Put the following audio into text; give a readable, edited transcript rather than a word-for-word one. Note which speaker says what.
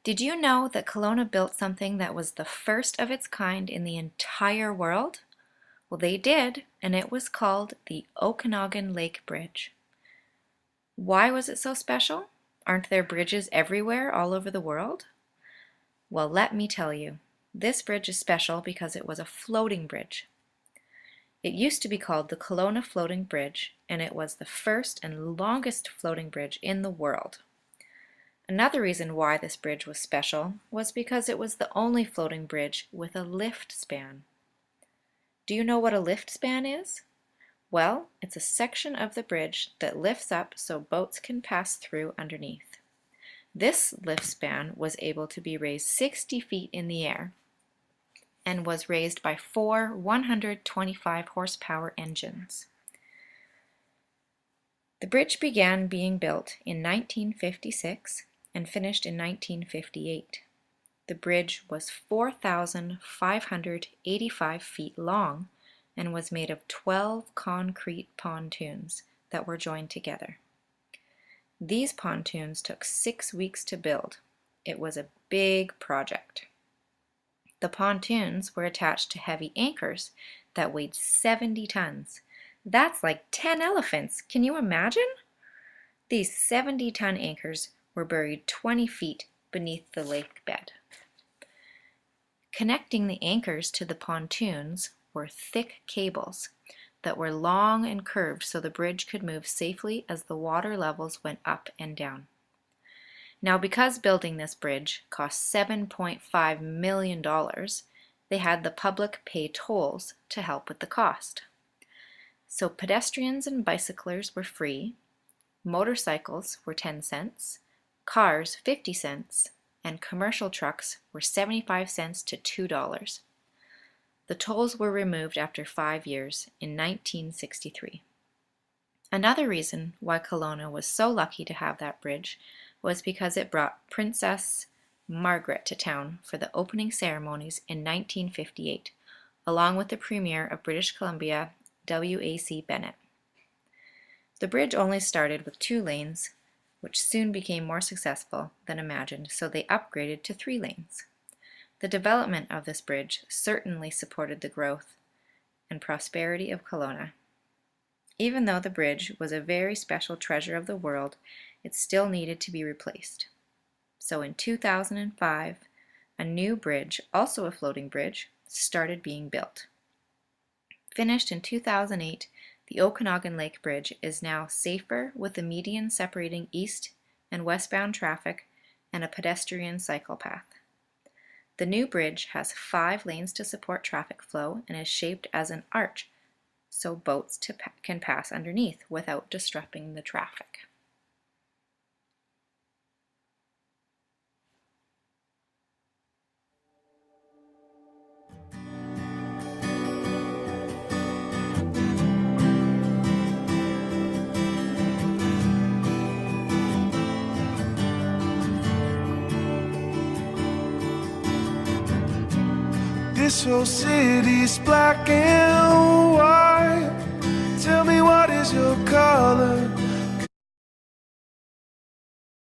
Speaker 1: Did you know that Kelowna built something that was the first of its kind in the entire world? Well, they did, and it was called the Okanagan Lake Bridge. Why was it so special? Aren't there bridges everywhere all over the world? Well, let me tell you. This bridge is special because it was a floating bridge. It used to be called the Kelowna Floating Bridge, and it was the first and longest floating bridge in the world. Another reason why this bridge was special was because it was the only floating bridge with a lift span. Do you know what a lift span is? Well, it's a section of the bridge that lifts up so boats can pass through underneath. This lift span was able to be raised 60 feet in the air and was raised by 4 125 horsepower engines. The bridge began being built in 1956 and finished in 1958. The bridge was 4,585 feet long and was made of 12 concrete pontoons that were joined together. These pontoons took 6 weeks to build. It was a big project. The pontoons were attached to heavy anchors that weighed 70 tons. That's like 10 elephants. Can you imagine? These 70-ton anchors were buried 20 feet beneath the lake bed. Connecting the anchors to the pontoons were thick cables that were long and curved so the bridge could move safely as the water levels went up and down. Now, because building this bridge cost $7.5 million, they had the public pay tolls to help with the cost. So pedestrians and bicyclers were free, motorcycles were 10 cents, cars 50 cents, and commercial trucks were 75 cents to $2. The tolls were removed after 5 years in 1963. Another reason why Kelowna was so lucky to have that bridge was because it brought Princess Margaret to town for the opening ceremonies in 1958, along with the Premier of British Columbia, W.A.C. Bennett. The bridge only started with 2 lanes, which soon became more successful than imagined, so they upgraded to 3 lanes. The development of this bridge certainly supported the growth and prosperity of Kelowna. Even though the bridge was a very special treasure of the world, it still needed to be replaced. So in 2005, a new bridge, also a floating bridge, started being built. Finished in 2008, the Okanagan Lake Bridge is now safer with a median separating east and westbound traffic and a pedestrian cycle path. The new bridge has 5 lanes to support traffic flow and is shaped as an arch so boats can pass underneath without disrupting the traffic.
Speaker 2: This whole city's black and white. Tell me, what is your color?